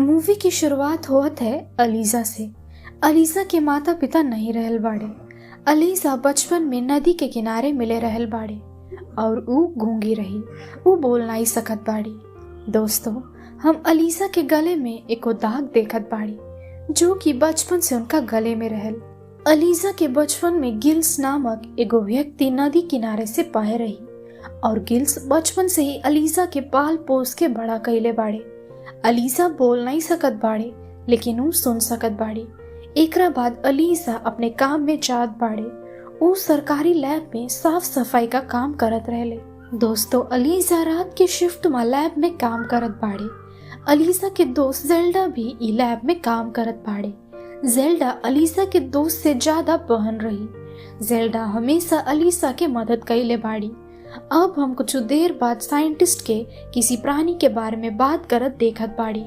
Movie की शुरुआत होत है अलीजा से। अलीजा के माता पिता नहीं रहल बाड़े। अलीजा बचपन में नदी के किनारे मिले रहल बाड़े और ऊ गूंगी रही। ऊ बोल नहीं सकत बाड़ी। दोस्तों, हम अलीजा के गले में एको दाग देखत बाड़ी जो कि बचपन से उनका गले में रहल। अलीजा के बचपन में गिल्स नामक एगो व्यक्ति नदी किनारे से पाए रही और गिल्स बचपन से ही अलीजा के पाल पोस के बड़ा कइले बाड़े। अलीजा बोल नहीं सकत बाड़े लेकिन ऊ सुन सकत बाड़ी। एकरा बाद अलीजा अपने काम में जात बाड़े। ऊ सरकारी लैब में साफ सफाई का काम करत रहले। दोस्तों, अलीजा रात के शिफ्ट में लैब में काम करत बाड़े। अलीजा के दोस्त जेल्डा भी ई लैब में काम करत बाड़े। जेल्डा अलीजा के दोस्त से ज्यादा बहन रही। जेल्डा हमेशा अलीजा के मदद कइले बाड़ी। अब हम कुछ देर बाद साइंटिस्ट के किसी प्राणी के बारे में बात करत देखत बाड़ी।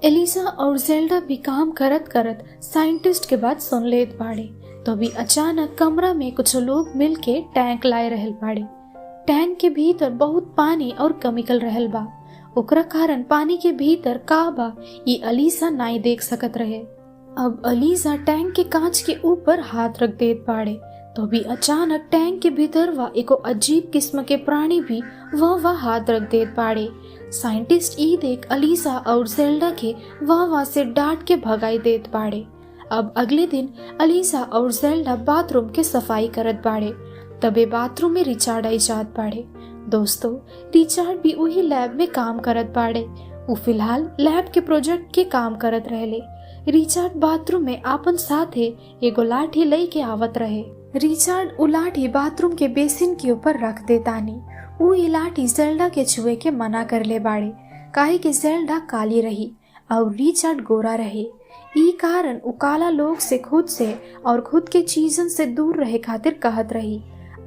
एलिजा और जेल्डा भी काम करत करत साइंटिस्ट के बात सुन लेत बाड़े। तभी अचानक कमरा में कुछ लोग मिल के टैंक लाए रहल बाड़े। टैंक के भीतर बहुत पानी और केमिकल रहल बा। ओकरा कारण पानी के भीतर का बा ये अलीजा नहीं देख सकत रहे। अब अलीजा टैंक के कांच के ऊपर हाथ रख देत बाड़े। तो भी अचानक टैंक के भीतर एको अजीब किस्म के प्राणी भी वह हाथ रख देत बाड़े। साइंटिस्ट ई देख अलीजा और जेल्डा के वह से डांट के भगाई देत बाड़े। अब अगले दिन अलीजा और जेल्डा बाथरूम के सफाई करत बाड़े। तबे बाथरूम में रिचार्ड आई जात बाड़े। दोस्तों, रिचार्ड भी वही लैब में काम करत बाड़े। वो फिलहाल लैब के प्रोजेक्ट के काम करत रहले। रिचार्ड बाथरूम में आपन साथे एगो लाठी लई के आवत रहे। रिचार्ड उ लाठी बाथरूम के बेसिन के ऊपर रख देतानी। उ ये लाठी जेल्डा के छुए के मना कर ले बाड़े काहे कि जेल्डा काली रही और रिचार्ड गोरा रहे। ई कारण उ काला लोग से और खुद के चीजन से दूर रहे खातिर कहत रही।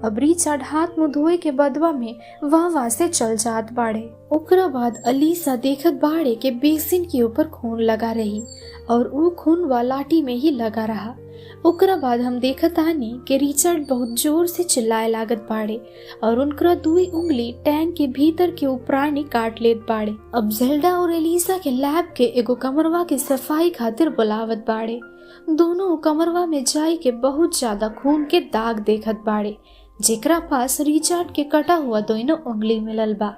अब रिचार्ड हाथ मुंह धोए के बदवा में वह से चल जात बाड़े। ओकरा बाद अलीजा देखत बाड़े के बेसिन के ऊपर खून लगा रही और उ खून लाठी में ही लगा रहा। ओकरा बाद हम देखत आनी कि रिचार्ड बहुत जोर से चिल्लाए लागत बाड़े और उनका दुई उंगली टैंक के भीतर के प्राणी काट लेत बाड़े। अब जेल्डा और एलिसा के लैब के एगो कमरवा के सफाई खातिर बुलावत बाड़े। दोनों कमरवा में जाई के बहुत ज्यादा खून के दाग देखत बाड़े जेकरा पास रिचार्ड के कटा हुआ दोनों उंगली मिलल बा।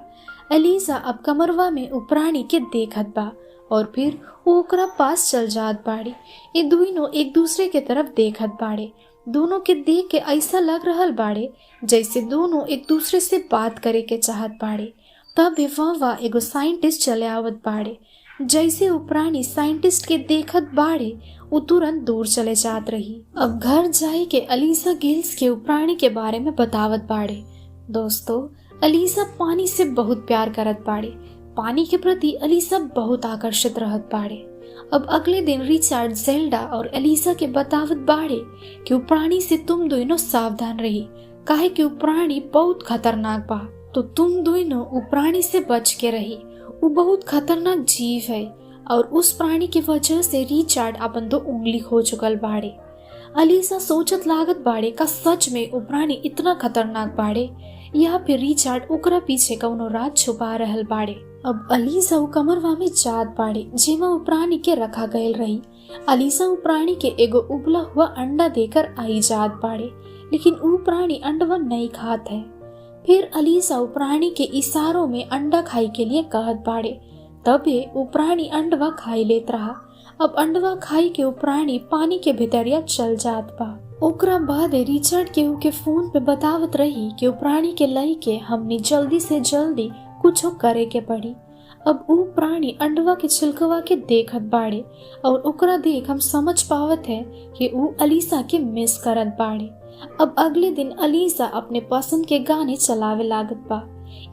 एलिसा अब कमरवा में प्राणी के देखत बा और फिर ओकरा पास चल जात बाड़ी। ये दोनों एक दूसरे के तरफ देखत बाड़े। दोनों के देख के ऐसा लग रहल बाड़े जैसे दोनों एक दूसरे से बात करे के चाहत बाड़े। तब वह एगो साइंटिस्ट चले आवत बाड़े। जैसे वो प्राणी साइंटिस्ट के देखत बाड़े वो तुरंत दूर चले जात रही। अब घर जाए के अलीजा गिल्स के प्राणी के बारे में बतावत बाड़े। दोस्तों, अलीजा पानी से बहुत प्यार करत बाड़े। पानी के प्रति अलीजा बहुत आकर्षित रहत बाड़े। अब अगले दिन रिचार्ड जेल्डा और एलिसा के बतावत बाड़े कि वो प्राणी से तुम दोनों सावधान रही काहे कि वो प्राणी बहुत खतरनाक बा। तो तुम दोनों वो प्राणी से बच के रही। वो बहुत खतरनाक जीव है और उस प्राणी की वजह से रिचार्ड अपन 2 उंगली खो चुकल बाड़े। अलीजा सोचत लागत बाड़े का सच में वो प्राणी इतना खतरनाक बाड़े या फिर रिचार्ड ओकरा पीछे कौनो राज छुपा रहल बाड़े। अब अलीजा कमरवा में जात बाड़े जेमा वो प्राणी के रखा गयल रही। अलीजा वो प्राणी के एगो उबला हुआ अंडा देकर आई जात बाड़े लेकिन वो प्राणी अंडवा नहीं खात है। फिर अलीजा वो प्राणी के इशारों में अंडा खाई के लिए कहत बाड़े। तबे वो प्राणी अंडवा खाई लेत रहा। अब अंडवा खाई के वो प्राणी पानी के भीतरिया चल जात बा। ओकरा बाद रिचार्ड के फोन पे बतावत रही कि वो प्राणी के लई के हमने जल्दी से जल्दी कुछ करे के पड़ी। अब वो प्राणी अंडवा के छिलकवा के देखत बाड़े और ओकरा देख हम समझ पावत है कि वो अलीजा के मिस करत बाड़े। अब अगले दिन अलीजा अपने पसंद के गाने चलावे लागत बा।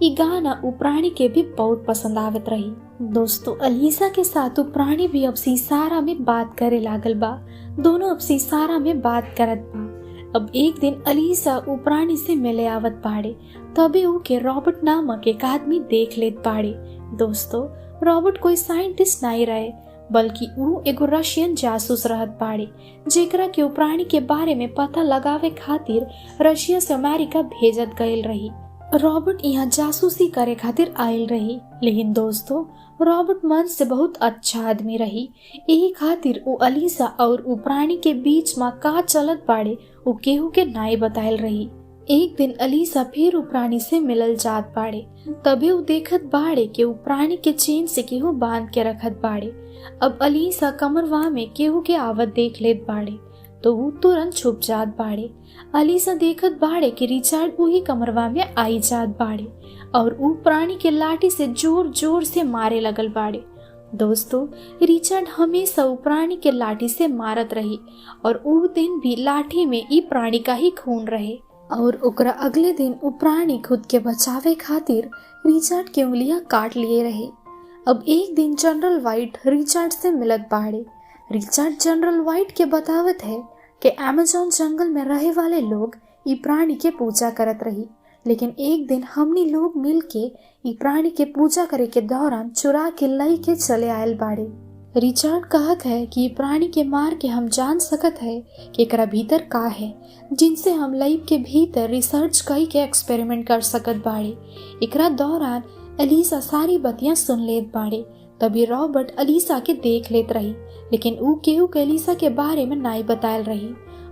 ये गाना वो प्राणी के भी बहुत पसंद आवत रही। दोस्तों, अलीजा के साथ वो प्राणी भी अब इशारा में बात करे लागल बा। दोनों अब इशारा में बात करत बा। अब एक दिन अलीजा वो प्राणी से मिले आवत बाड़े। तभी वो के रॉबर्ट नामक एक आदमी देख लेत बाड़े। दोस्तों, रॉबर्ट कोई साइंटिस्ट नहीं रहे बल्कि वो एगो रशियन जासूस रहत बाड़े जेकरा के प्राणी के बारे में पता लगावे खातिर रशिया से अमेरिका भेजत गयल रही। रॉबर्ट यहाँ जासूसी करे खातिर आयल रही लेकिन दोस्तों रॉबर्ट मन से बहुत अच्छा आदमी रही। यही खातिर उ अलीसा और उ प्राणी के बीच में का चलत बाड़े उ केहू के नाई बतायल रही। एक दिन अलीसा फिर उ प्राणी से मिलल जात बाड़े, तबे उ देखत बाड़े कि उ प्राणी के चेन से केहू बांध के रखत बाड़े। अब अलीसा कमरवा में केहू के आवत देख लेत बाड़े तो उ तुरंत छुप जात बाड़े। अलीसा देखत बाड़े कि रिचर्ड वही कमरवा में आई जात बाड़े और उ प्राणी के लाठी से जोर जोर से मारे लगल बाड़े। दोस्तों, रिचर्ड हमेशा उ प्राणी के लाठी से मारत रही और उ दिन भी लाठी में ई प्राणी का ही खून रहे और ओकरा अगले दिन उ प्राणी खुद के बचावे खातिर रिचर्ड के उंगलियां काट लिए रहे। अब एक दिन जनरल व्हाइट रिचर्ड से मिलत बाड़े। रिचर्ड जनरल व्हाइट के बतावत है कि अमेज़न जंगल में रहे वाले लोग ई प्राणी के पूजा करत रही, लेकिन एक दिन हमनी लोग मिल के ई प्राणी के पूजा करे के दौरान चुरा के लई के चले आयल बाड़े। रिचर्ड कहत है कि प्राणी के मार के हम जान सकत है कि एकरा भीतर का है, जिनसे हम लाइफ के भीतर रिसर्च कई के एक्सपेरिमेंट कर सकत बाड़े। एकरा दौरान अलीसा सारी बतियां सुन लेत बाड़े। तभी रॉबर्ट अलीसा के देख लेत रही, लेकिन ऊ केहू के अलीसा के बारे में नाई बतायल रही।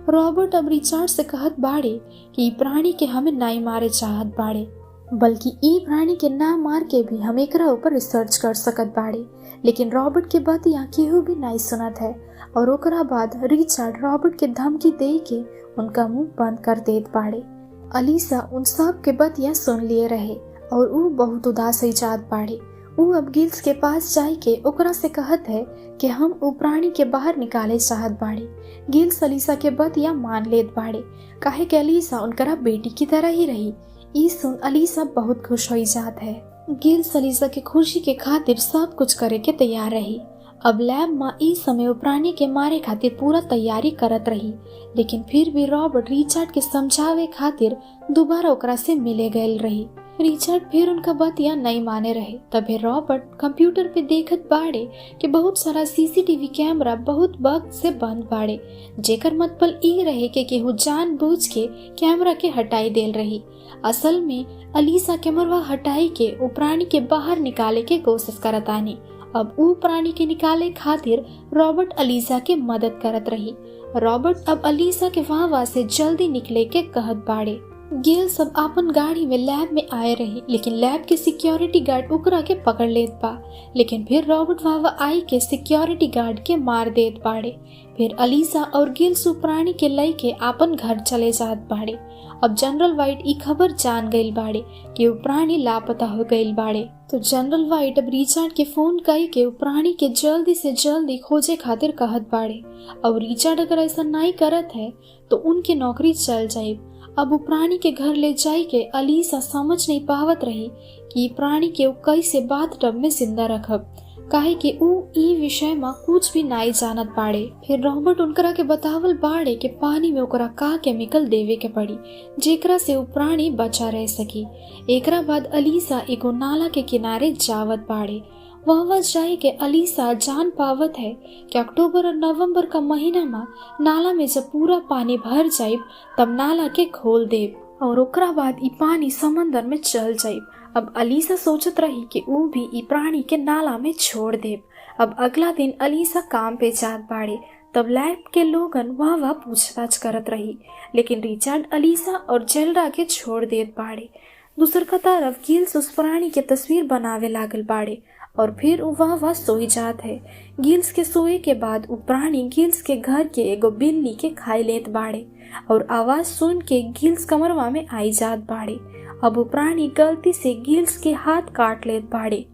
रॉबर्ट अब रिचर्ड से कहत बाड़े कि प्राणी के हमें नाई मारे चाहत बाड़े, बल्कि ई प्राणी के ना मार के भी हम एकरा ऊपर रिसर्च कर सकत बाड़े। लेकिन रॉबर्ट के बतिया केहू भी नाई सुनत है और ओकरा बाद रिचर्ड रॉबर्ट के धमकी दे के उनका मुंह बंद कर देत बाड़े। अलीसा उन सब के बतिया सुन लिए रहे और ऊ बहुत उदास हो जात बाड़े। ऊ अब गिल्स के पास जाए के ओकरा से कहत है कि हम ऊ प्राणी के बाहर निकाले चाहत बाड़े। गिल्स अलीसा के बतिया मान लेत बाड़े, काहे कि अलीसा उनकरा बेटी की तरह ही रही। ई सुन अलीसा बहुत खुश हो जात है। गिल्स अलीसा के खुशी के खातिर सब कुछ करे के तैयार रही। अब लैब में ई समय वो प्राणी के मारे खातिर पूरा तैयारी करत रही, लेकिन फिर भी रॉबर्ट रिचर्ड के समझावे खातिर दोबारा ओकरा से मिले गए रही। रिचर्ड फिर उनका बतिया नहीं माने रहे। तभी रॉबर्ट कंप्यूटर पे देखत बाड़े कि बहुत सारा सीसीटीवी कैमरा बहुत वक्त से बंद बाड़े, जेकर मतलब ई रहे कि केहू जानबूझ के कैमरा के हटाई देल रही। असल में अलीसा कैमरा हटाई के उ प्राणी के बाहर निकाले के कोशिश करतानी। अब उ प्राणी के निकाले खातिर रॉबर्ट अलीसा के मदद करत रही। रॉबर्ट अब अलीसा के वहां से जल्दी निकले के कहत बाड़े। गिल सब अपन गाड़ी में लैब में आए रही, लेकिन लैब के सिक्योरिटी गार्ड ओकरा के पकड़ लेत बा। लेकिन फिर रॉबर्ट वहां आई के सिक्योरिटी गार्ड के मार देत बाड़े। फिर अलीसा और गिल प्राणी के लई के अपन घर चले जात बाड़े। अब जनरल व्हाइट ई खबर जान गईल बाड़े कि वो प्राणी लापता हो गईल बाड़े। तो जनरल व्हाइट अब रिचर्ड के फोन कई के प्राणी के जल्दी से जल्दी खोजे खातिर कहत बाड़े। अब रिचर्ड अगर ऐसा नहीं करत है तो उनकी नौकरी चल जाये। अब वो प्राणी के घर ले जाई के अलीसा समझ नहीं पावत रही कि प्राणी के कैसे बाथटब में जिंदा रखब, काहे कि ऊ ई विषय में कुछ भी नहीं जानत बाड़े। फिर रॉबर्ट उनकरा के बतावल बाड़े के पानी में ओकरा का केमिकल देवे के पड़ी, जेकरा से वो प्राणी बचा रह सकी। एकरा बाद अलीसा एगो नाला के किनारे जावत बाड़े। वहां जाए के अलीसा जान पावत है कि अक्टूबर और नवंबर का महीना में नाला में जब पूरा पानी भर जाये तब नाला के खोल देब और ओकरा बाद ई पानी समंदर में चल जाये। अब अलीसा सोचत रही कि ऊ भी ई प्राणी के नाला में छोड़ देब। अब अगला दिन अलीसा काम पे जात बाड़े। तब लैब के लोगन वहां पूछताछ करत रही, लेकिन रिचर्ड अलीसा और जेल्डा के छोड़ देत बाड़े। दूसर का तरफ गिल्स उस प्राणी के तस्वीर बनावे लागल बाड़े और फिर वह सोई जात है। गिल्स के सोए के बाद वो प्राणी गिल्स के घर के एगो बिल्ली के खाई लेत बाड़े और आवाज सुन के गिल्स कमरवा में आई जात बाड़े। अब वो प्राणी गलती से गिल्स के हाथ काट लेत बाड़े,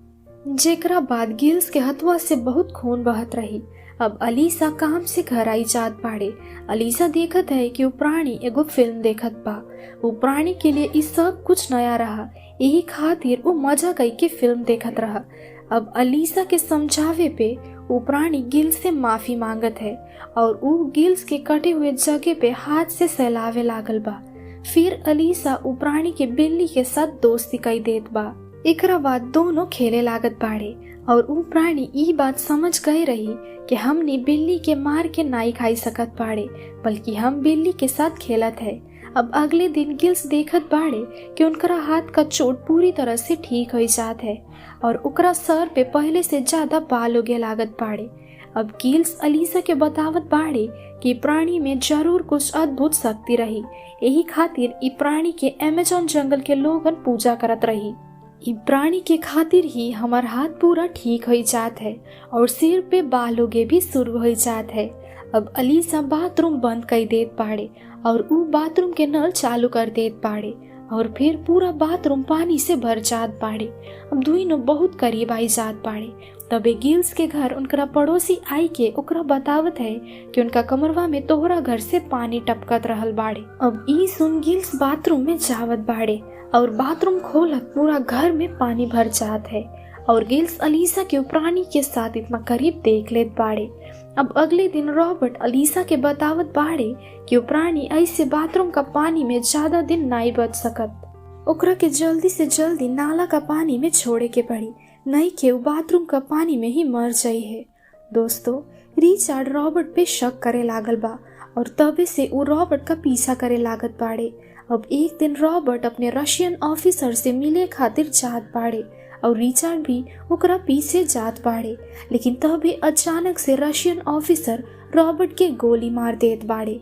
जेकरा बाद गिल्स के हथवा से बहुत खून बहत रही। अब अलीसा काम से घर आई जात बाड़े। अलीसा देखत है कि वो प्राणी एगो फिल्म देखत बा। वो प्राणी के लिए इस सब कुछ नया रहा, यही खातिर वो मजा कई के फिल्म देखत रहा। अब अलीसा के समझावे पे वो प्राणी गिल्स से माफी मांगत है और वो गिल्स के कटे हुए जगह पे हाथ से सहलावे लागल बा। फिर अलीसा वो प्राणी के बिल्ली के साथ दोस्ती कई देत बा। एकरा बाद दोनों खेले लागत बाड़े और वो प्राणी ई बात समझ गए रही कि हमने बिल्ली के मार के नाई खाई सकत बाड़े, बल्कि हम बिल्ली के साथ खेलत है। अब अगले दिन गिल्स देखत बाड़े कि उनकरा हाथ का चोट पूरी तरह से ठीक हो जात है और उकरा सर पे पहले से ज्यादा बाल उगे लागत बाड़े। अब गिल्स अलीसा के बतावत बाड़े कि प्राणी में जरूर कुछ अद्भुत शक्ति रही, यही खातिर इ प्राणी के अमेज़न जंगल के लोगन पूजा करत रही। इ प्राणी के खातिर ही हमार हाथ पूरा ठीक हो जात है और सिर पे बाल उगे भी शुरू हो जात है। अब अलीसा बाथरूम बंद कर देत बाड़े और ऊ बाथरूम के नल चालू कर देत बाड़े और फिर पूरा बाथरूम पानी से भर जात बाड़े। अब दोनों बहुत करीब आई जात बाड़े। तबे गिल्स के घर उनका पड़ोसी आई के ओकरा बतावत है कि उनका कमरवा में तोहरा घर से पानी टपकत रहल बाड़े। अब ई सुन गिल्स बाथरूम में जावत बाड़े और बाथरूम खोलत पूरा घर में पानी भर जात है और गिल्स अलीसा के प्राणी के साथ इतना करीब देख लेत बाड़े। अब अगले दिन रॉबर्ट अलीसा के बतावत बाड़े कि वो प्राणी ऐसे बाथरूम का पानी में ज्यादा दिन नहीं बच सकत, ओकरा के जल्दी से जल्दी नाला का पानी में छोड़े के पड़ी, नहीं के वो बाथरूम का पानी में ही मर जाई है। दोस्तों, रिचर्ड रॉबर्ट पे शक करे लागल बा और तबे से वो रॉबर्ट का पीछा करे लागत बाड़े। अब एक दिन रॉबर्ट अपने रशियन ऑफिसर से मिले खातिर जात बाड़े और रिचर्ड भी ओकरा पीछे जात बाड़े, लेकिन तभी अचानक से रशियन ऑफिसर रॉबर्ट के गोली मार देत बाड़े।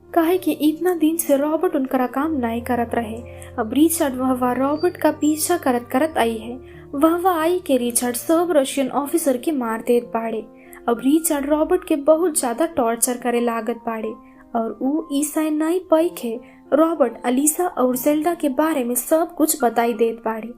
काहे कि इतना दिन से रॉबर्ट उनका काम नहीं करत रहे। अब रिचर्ड वह रॉबर्ट का पीछा करत करत आई है। वह आई के रिचर्ड सब रशियन ऑफिसर के मार देत बाड़े। अब रिचर्ड रॉबर्ट के बहुत ज्यादा टॉर्चर करे लागत बाड़े और ऊ ईसाई नहीं पैखे रॉबर्ट अलीसा और जेल्डा के बारे में सब कुछ बताई देत बाड़े।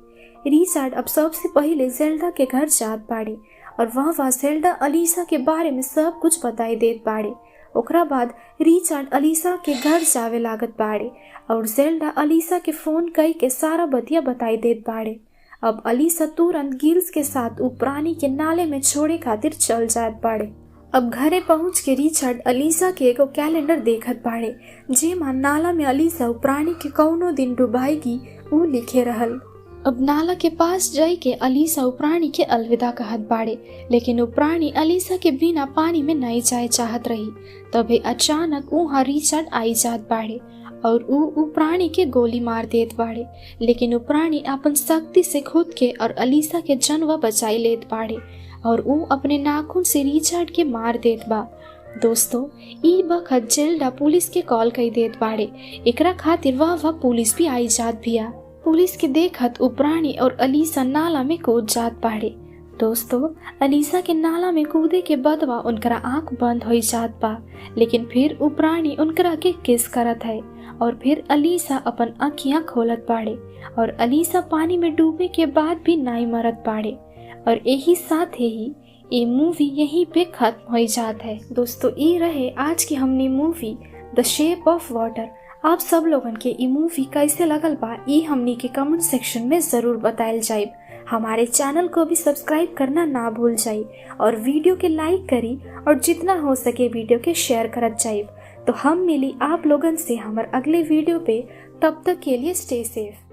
रिचर्ड अब सबसे पहले जेल्डा के घर जात बाड़े और वह जेल्डा अलीसा के बारे में सब कुछ बताई देत बाड़े। ओकरा बाद रिचर्ड अलीसा के घर जावे लागत बाड़े और जेल्डा अलीसा के फोन कई के सारा बतिया बताई देत बाड़े। अब अलीसा तुरंत गिल्स के साथ ऊ प्राणी के नाले में छोड़े खातिर चल जात बाड़े। अब घरे पहुंच के रिचर्ड अलीसा के एगो कैलेंडर देखत बाड़े जेमा नाला में अलीसा ऊ प्राणी के कौनो दिन डुबाएगी ऊ लिखे रहल। अब नाला के पास जाई के अलीसा ऊ प्राणी के अलविदा कहत बाड़े, लेकिन ऊ प्राणी अलीसा के बिना पानी में नहीं जाए चाहत रही। तबे अचानक वहाँ रिचर्ड आई जात बाड़े और ऊ प्राणी के गोली मार देत बाड़े, लेकिन ऊ प्राणी अपन शक्ति से खुद के और अलीसा के जनवा बचाई लेत बाड़े और ऊ अपने नाखून से रिचर्ड के मार देत बा। दोस्तों, ई बखत जेल्डा पुलिस के कॉल कई देत बाड़े। एकरा खातिर वह पुलिस भी आई जात बिया। पुलिस के देखत ऊ प्राणी और अलीसा नाला में कूद जात बाड़े। दोस्तों, अलीसा के नाला में कूदे के बदवा उनकरा आंख बंद हो जात बा, लेकिन फिर ऊ प्राणी उनकरा के किस करत है और फिर अलीसा अपन आँखियां खोलत बाड़े और अलीसा पानी में डूबे के बाद भी नहीं मरत बाड़े और यही साथ ही ये मूवी यहीं पे खत्म हो जात है। दोस्तों, ये रहे आज की हमने movie the shape of water. आप सब लोगन के ये मूवी कैसे लगल बा ये हमनी के कमेंट सेक्शन में जरूर बताइल जाइब। हमारे चैनल को भी सब्सक्राइब करना ना भूल जाइए और वीडियो के लाइक करी और जितना हो सके वीडियो के शेयर करत जाइब। तो हम मिली आप लोगन से हमारे अगले वीडियो पे, तब तक के लिए स्टे सेफ।